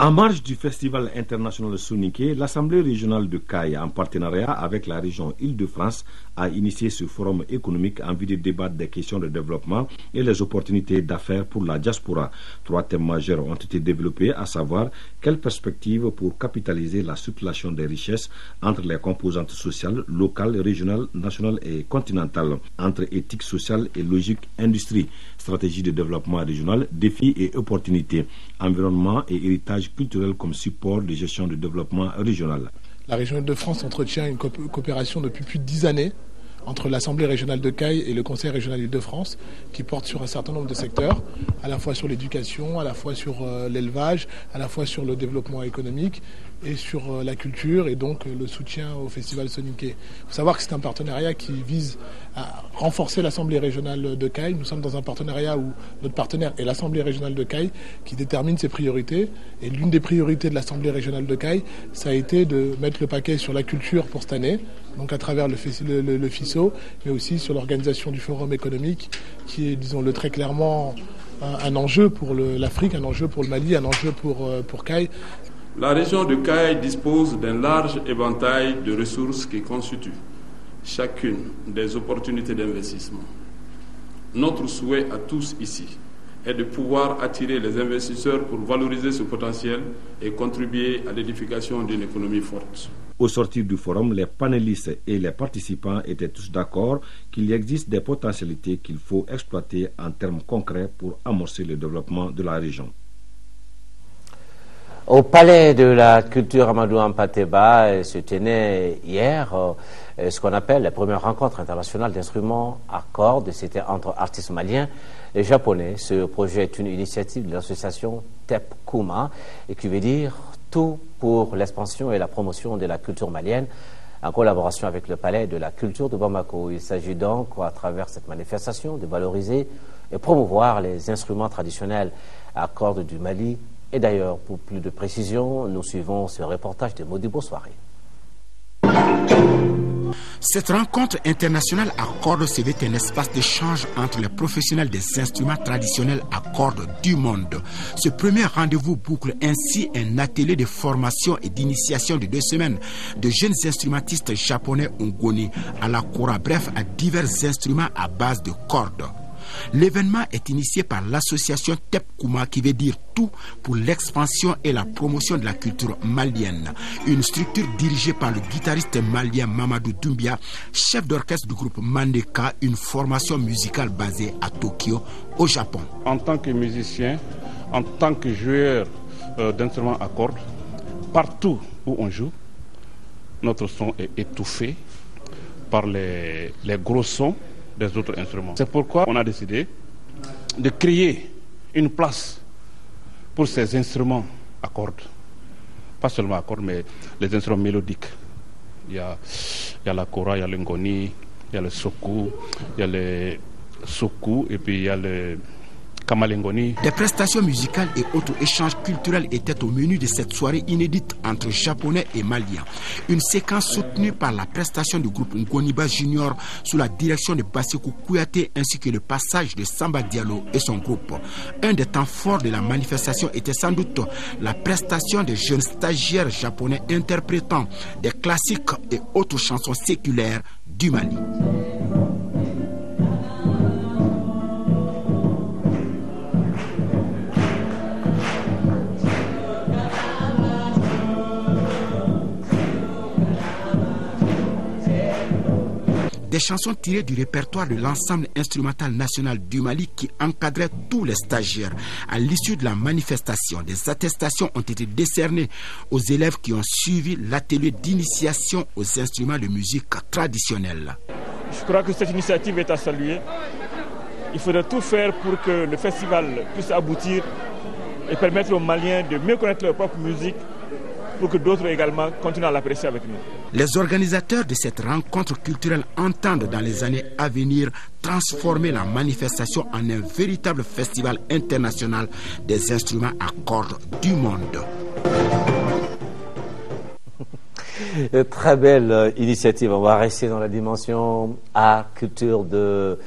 En marge du Festival international Soninké, l'Assemblée régionale de Caille, en partenariat avec la région Île-de-France, a initié ce forum économique en vue de débattre des questions de développement et les opportunités d'affaires pour la diaspora. 3 thèmes majeurs ont été développés, à savoir quelles perspectives pour capitaliser la circulation des richesses entre les composantes sociales, locales, régionales, nationales et continentales, entre éthique sociale et logique industrie, stratégie de développement régional, défis et opportunités, environnement et héritage culturel comme support de gestion du développement régional. La région Île-de-France entretient une coopération depuis plus de 10 années entre l'Assemblée régionale de Caille et le Conseil régional d'Île-de-France, qui porte sur un certain nombre de secteurs, à la fois sur l'éducation, à la fois sur l'élevage, à la fois sur le développement économique et sur la culture et donc le soutien au festival Soniké. Il faut savoir que c'est un partenariat qui vise à renforcer l'Assemblée régionale de Caille. Nous sommes dans un partenariat où notre partenaire est l'Assemblée régionale de Caille qui détermine ses priorités. Et l'une des priorités de l'Assemblée régionale de Caille, ça a été de mettre le paquet sur la culture pour cette année, donc à travers le FISO, mais aussi sur l'organisation du forum économique qui est, disons-le très clairement, un enjeu pour l'Afrique, un enjeu pour le Mali, un enjeu pour Caille. La région de Caille dispose d'un large éventail de ressources qui constituent chacune des opportunités d'investissement. Notre souhait à tous ici est de pouvoir attirer les investisseurs pour valoriser ce potentiel et contribuer à l'édification d'une économie forte. Au sortir du forum, les panélistes et les participants étaient tous d'accord qu'il existe des potentialités qu'il faut exploiter en termes concrets pour amorcer le développement de la région. Au Palais de la Culture Amadou Hampâté-Bâ se tenait hier ce qu'on appelle la première rencontre internationale d'instruments à cordes. C'était entre artistes maliens et japonais. Ce projet est une initiative de l'association TEP Kuma et qui veut dire tout pour l'expansion et la promotion de la culture malienne en collaboration avec le Palais de la Culture de Bamako. Il s'agit donc, à travers cette manifestation, de valoriser et promouvoir les instruments traditionnels à cordes du Mali. Et d'ailleurs, pour plus de précision, nous suivons ce reportage de Modibo Soirée. Cette rencontre internationale à cordes se veut un espace d'échange entre les professionnels des instruments traditionnels à cordes du monde. Ce premier rendez-vous boucle ainsi un atelier de formation et d'initiation de 2 semaines de jeunes instrumentistes japonais Ngoni à la kora, bref à divers instruments à base de cordes. L'événement est initié par l'association TEP Kuma qui veut dire tout pour l'expansion et la promotion de la culture malienne. Une structure dirigée par le guitariste malien Mamadou Doumbia, chef d'orchestre du groupe Mandeka, une formation musicale basée à Tokyo, au Japon. En tant que musicien, en tant que joueur d'instruments à cordes, partout où on joue, notre son est étouffé par les gros sons des autres instruments. C'est pourquoi on a décidé de créer une place pour ces instruments à cordes. Pas seulement à cordes, mais les instruments mélodiques. Il y a la kora, il y a le ngoni, il y a le soku, il y a le soku et puis il y a le kamalengoni. Des prestations musicales et autres échanges culturels étaient au menu de cette soirée inédite entre Japonais et Maliens. Une séquence soutenue par la prestation du groupe Ngoniba Junior sous la direction de Basekou Kouyaté ainsi que le passage de Samba Diallo et son groupe. Un des temps forts de la manifestation était sans doute la prestation des jeunes stagiaires japonais interprétant des classiques et autres chansons séculaires du Mali. Des chansons tirées du répertoire de l'ensemble instrumental national du Mali qui encadrait tous les stagiaires. À l'issue de la manifestation, des attestations ont été décernées aux élèves qui ont suivi l'atelier d'initiation aux instruments de musique traditionnelle. Je crois que cette initiative est à saluer. Il faudrait tout faire pour que le festival puisse aboutir et permettre aux Maliens de mieux connaître leur propre musique pour que d'autres également continuent à l'apprécier avec nous. Les organisateurs de cette rencontre culturelle entendent dans les années à venir transformer la manifestation en un véritable festival international des instruments à cordes du monde. Très belle initiative. On va rester dans la dimension art, culture de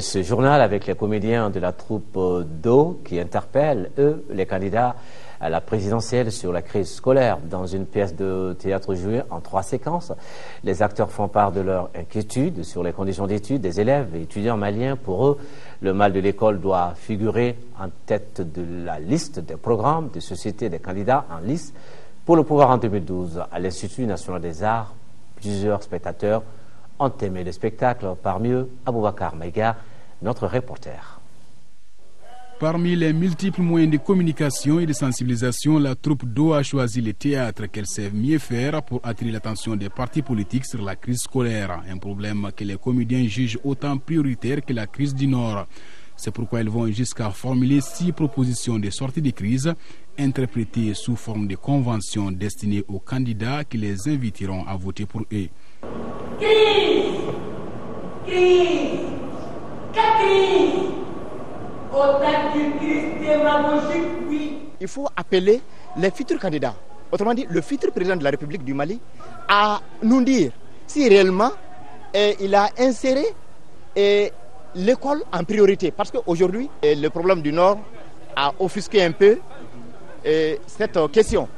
ce journal avec les comédiens de la troupe d'eau qui interpellent, eux, les candidats à la présidentielle sur la crise scolaire. Dans une pièce de théâtre jouée en 3 séquences, les acteurs font part de leur inquiétude sur les conditions d'études des élèves et étudiants maliens. Pour eux, le mal de l'école doit figurer en tête de la liste des programmes de société des candidats en lice pour le pouvoir en 2012. À l'Institut national des arts, plusieurs spectateurs ont aimé le spectacle, parmi eux Aboubakar Maïga, notre reporter. Parmi les multiples moyens de communication et de sensibilisation, la troupe d'eau a choisi le théâtre qu'elle sait mieux faire pour attirer l'attention des partis politiques sur la crise scolaire, un problème que les comédiens jugent autant prioritaire que la crise du Nord. C'est pourquoi ils vont jusqu'à formuler 6 propositions de sortie de crise, interprétées sous forme de conventions destinées aux candidats qui les inviteront à voter pour eux. Crise! Crise! Crise! Il faut appeler les futurs candidats, autrement dit le futur président de la République du Mali, à nous dire si réellement il a inséré l'école en priorité. Parce qu'aujourd'hui, le problème du Nord a offusqué un peu cette question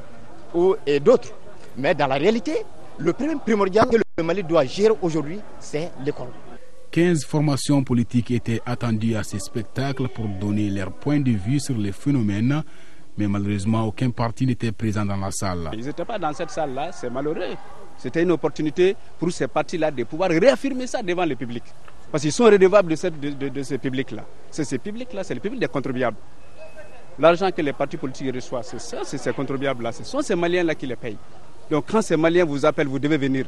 et d'autres. Mais dans la réalité, le problème primordial que le Mali doit gérer aujourd'hui, c'est l'école. 15 formations politiques étaient attendues à ces spectacles pour donner leur point de vue sur les phénomènes, mais malheureusement aucun parti n'était présent dans la salle. Ils n'étaient pas dans cette salle-là, c'est malheureux. C'était une opportunité pour ces partis-là de pouvoir réaffirmer ça devant le public. Parce qu'ils sont redevables de ce public-là. Ce public-là, c'est le public des contribuables. L'argent que les partis politiques reçoivent, c'est ça, c'est ces contribuables-là. Ce sont ces Maliens-là qui les payent. Donc quand ces Maliens vous appellent, vous devez venir.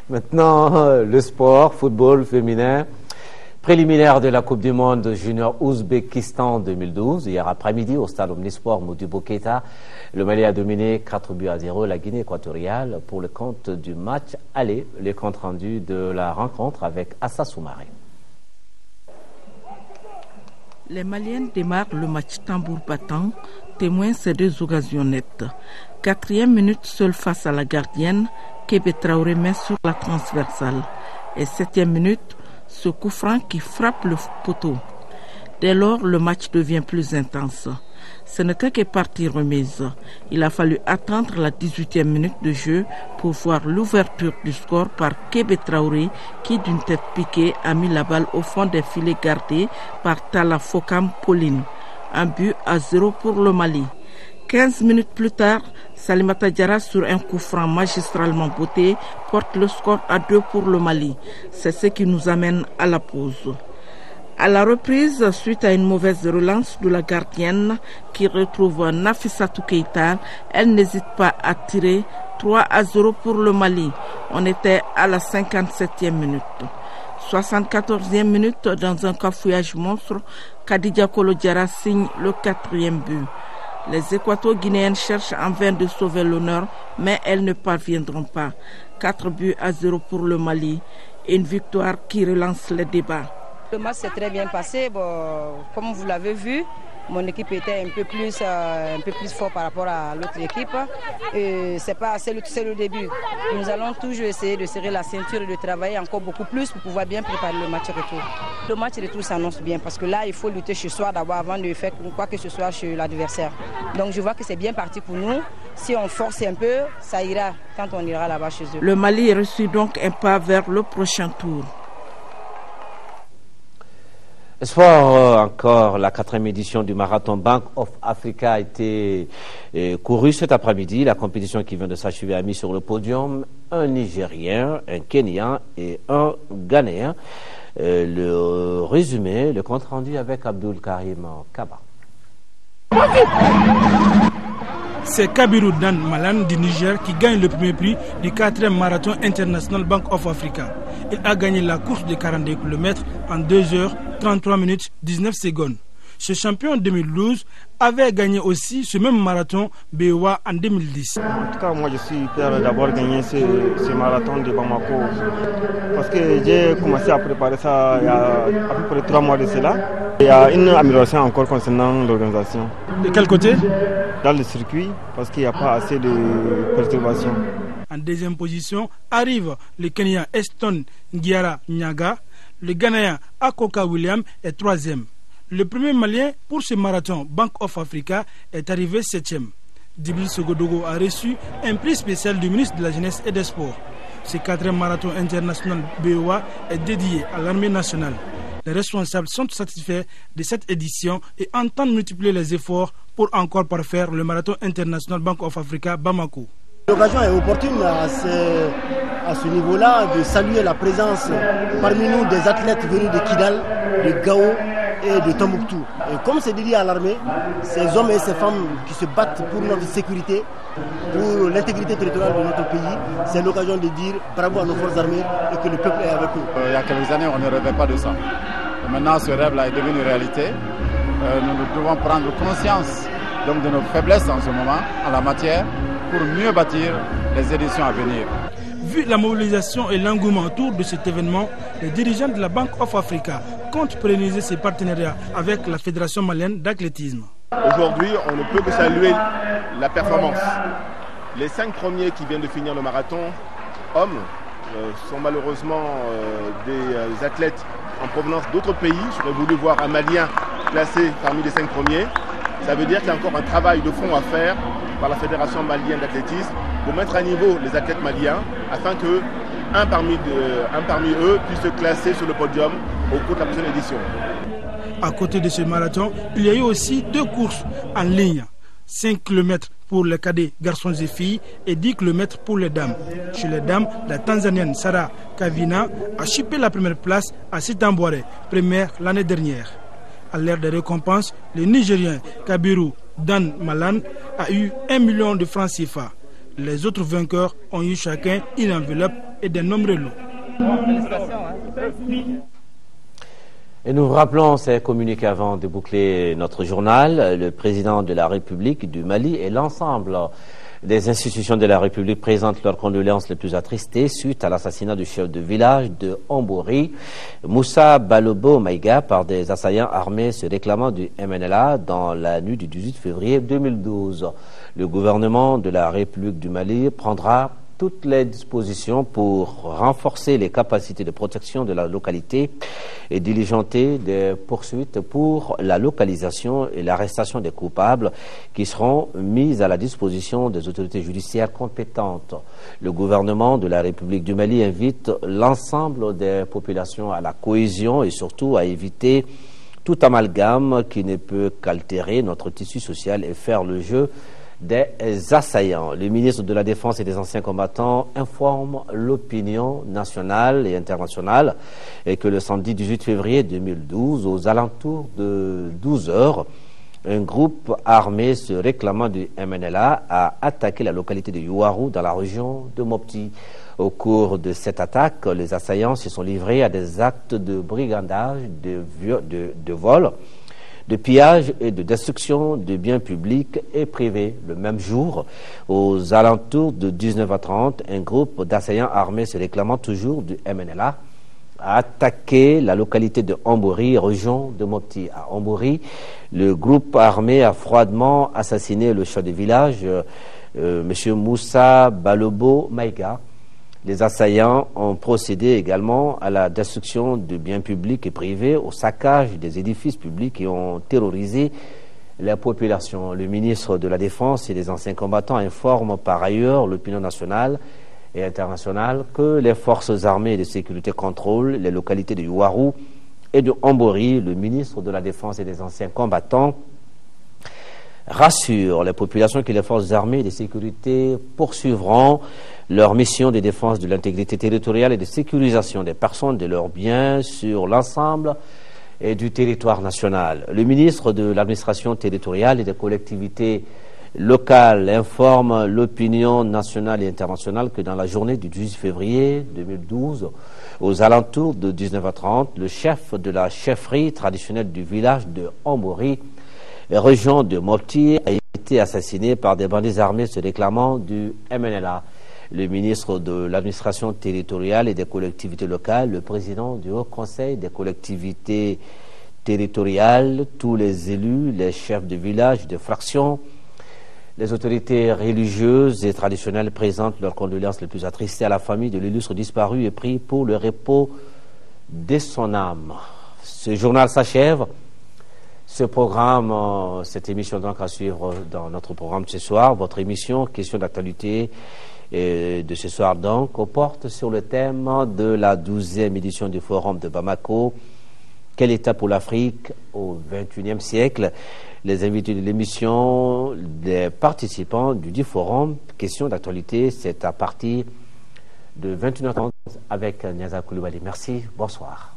Maintenant, le sport, football féminin, préliminaire de la Coupe du Monde Junior Ouzbékistan 2012. Hier après-midi, au stade Omnisport Modibo Keïta, le Mali a dominé 4-0 la Guinée équatoriale pour le compte du match aller. Le compte rendu de la rencontre avec Assa Soumaré. Les Maliennes démarrent le match tambour battant, témoin ces 2 occasions nettes. 4e minute seule face à la gardienne, Kébé Traoré met sur la transversale. Et 7e minute, ce coup franc qui frappe le poteau. Dès lors, le match devient plus intense. Ce n'était que partie remise. Il a fallu attendre la 18e minute de jeu pour voir l'ouverture du score par Kébé Traoré qui, d'une tête piquée, a mis la balle au fond des filets gardés par Tala Fokam Pauline. 1-0 pour le Mali. 15 minutes plus tard, Salimata Diarra, sur un coup franc magistralement botté, porte le score à 2 pour le Mali. C'est ce qui nous amène à la pause. À la reprise, suite à une mauvaise relance de la gardienne qui retrouve Nafissatou Keïta, elle n'hésite pas à tirer 3-0 pour le Mali. On était à la 57e minute. 74e minute, dans un cafouillage monstre, Khadija Kolo Diarra signe le 4e but. Les Équato-Guinéennes cherchent en vain de sauver l'honneur, mais elles ne parviendront pas. 4-0 pour le Mali, une victoire qui relance les débats. Le match s'est très bien passé. Comme vous l'avez vu, mon équipe était un peu plus fort par rapport à l'autre équipe. C'est le début. Nous allons toujours essayer de serrer la ceinture et de travailler encore beaucoup plus pour pouvoir bien préparer le match retour. Le match retour s'annonce bien parce que là, il faut lutter chez soi d'abord avant de faire quoi que ce soit chez l'adversaire. Donc je vois que c'est bien parti pour nous. Si on force un peu, ça ira quand on ira là-bas chez eux. Le Mali reçut donc un pas vers le prochain tour. Sport encore, la 4e édition du marathon Bank of Africa a été courue cet après-midi. La compétition qui vient de s'achever a mis sur le podium un Nigérien, un Kenyan et un Ghanéen. Le résumé, le compte rendu avec Abdul Karim Kaba. C'est Kabiru Dan Malan du Niger qui gagne le premier prix du 4e marathon international Bank of Africa. Il a gagné la course de 42 km en 2 heures 33 minutes 19 secondes. Ce champion en 2012 avait gagné aussi ce même marathon BOA en 2010. En tout cas, moi je suis fier d'avoir gagné ce marathon de Bamako parce que j'ai commencé à préparer ça il y a à peu près 3 mois de cela. Il y a une amélioration encore concernant l'organisation. De quel côté? Dans le circuit, parce qu'il n'y a pas assez de perturbations. En 2e position arrive le Kenyan Eston Ngiara Nyaga. Le Ghanéen Akoka William est 3e. Le premier Malien pour ce marathon Bank of Africa est arrivé 7e. Djibril Sogodogo a reçu un prix spécial du ministre de la Jeunesse et des Sports. Ce 4e marathon international BOA est dédié à l'armée nationale. Les responsables sont satisfaits de cette édition et entendent multiplier les efforts pour encore parfaire le marathon international Bank of Africa Bamako. L'occasion est opportune à ce niveau-là de saluer la présence parmi nous des athlètes venus de Kidal, de Gao et de Tombouctou. Et comme c'est dédié à l'armée, ces hommes et ces femmes qui se battent pour notre sécurité, pour l'intégrité territoriale de notre pays, c'est l'occasion de dire bravo à nos forces armées et que le peuple est avec nous. Il y a quelques années, on ne rêvait pas de ça. Et maintenant, ce rêve-là est devenu réalité. Nous devons prendre conscience donc, de nos faiblesses en ce moment en la matière pour mieux bâtir les éditions à venir. Vu la mobilisation et l'engouement autour de cet événement, les dirigeants de la Bank of Africa comptent pérenniser ses partenariats avec la Fédération malienne d'athlétisme. Aujourd'hui, on ne peut que saluer la performance. Les 5 premiers qui viennent de finir le marathon, hommes, sont malheureusement des athlètes en provenance d'autres pays. J'aurais voulu voir un Malien classé parmi les 5 premiers. Ça veut dire qu'il y a encore un travail de fond à faire par la Fédération malienne d'athlétisme pour mettre à niveau les athlètes maliens afin que un parmi eux puisse se classer sur le podium au cours de la prochaine édition. À côté de ce marathon, il y a eu aussi 2 courses en ligne. 5 km pour les cadets, garçons et filles, et 10 km pour les dames. Chez les dames, la Tanzanienne Sarah Kavina a chipé la première place à Sitambouare, première l'année dernière. À l'ère des récompenses, le Nigérien Kabiru Dan Malan a eu 1 million de francs CFA. Les autres vainqueurs ont eu chacun une enveloppe et de nombreux lots. Et nous rappelons ces communiqués avant de boucler notre journal. Le président de la République du Mali et l'ensemble des institutions de la République présentent leurs condoléances les plus attristées suite à l'assassinat du chef de village de Ombori, Moussa Balobo Maïga, par des assaillants armés se réclamant du MNLA dans la nuit du 18 février 2012. Le gouvernement de la République du Mali prendra toutes les dispositions pour renforcer les capacités de protection de la localité et diligenter des poursuites pour la localisation et l'arrestation des coupables qui seront mises à la disposition des autorités judiciaires compétentes. Le gouvernement de la République du Mali invite l'ensemble des populations à la cohésion et surtout à éviter tout amalgame qui ne peut qu'altérer notre tissu social et faire le jeu des assaillants. Le ministre de la Défense et des anciens combattants informe l'opinion nationale et internationale et que le samedi 18 février 2012, aux alentours de 12 heures, un groupe armé se réclamant du MNLA a attaqué la localité de Youarou dans la région de Mopti. Au cours de cette attaque, les assaillants se sont livrés à des actes de brigandage, de vol, de pillage et de destruction de biens publics et privés. Le même jour, aux alentours de 19h30, un groupe d'assaillants armés se réclamant toujours du MNLA a attaqué la localité de Ombori, région de Mopti. À Ombori, le groupe armé a froidement assassiné le chef de village, M. Moussa Balobo Maïga. Les assaillants ont procédé également à la destruction de biens publics et privés, au saccage des édifices publics et ont terrorisé la population. Le ministre de la Défense et des anciens combattants informe par ailleurs l'opinion nationale et internationale que les forces armées et de sécurité contrôlent les localités de Youarou et de Ombori. Le ministre de la Défense et des anciens combattants rassure les populations que les forces armées et de sécurité poursuivront leur mission de défense de l'intégrité territoriale et de sécurisation des personnes et de leurs biens sur l'ensemble du territoire national. Le ministre de l'administration territoriale et des collectivités locales informe l'opinion nationale et internationale que dans la journée du 18 février 2012, aux alentours de 19h30, le chef de la chefferie traditionnelle du village de Ombori, région de Mopti, a été assassiné par des bandits armés se réclamant du MNLA. Le ministre de l'administration territoriale et des collectivités locales, le président du Haut Conseil des collectivités territoriales, tous les élus, les chefs de village, de fractions, les autorités religieuses et traditionnelles présentent leurs condoléances les plus attristées à la famille de l'illustre disparu et prient pour le repos de son âme. Ce journal s'achève. Ce programme, cette émission donc à suivre dans notre programme ce soir, votre émission Question d'actualité de ce soir donc, porte sur le thème de la 12e édition du Forum de Bamako, Quel État pour l'Afrique au XXIe siècle? Les invités de l'émission, les participants du dit forum, question d'actualité, c'est à partir de 21h30 avec Niaza Koulibaly. Merci, bonsoir.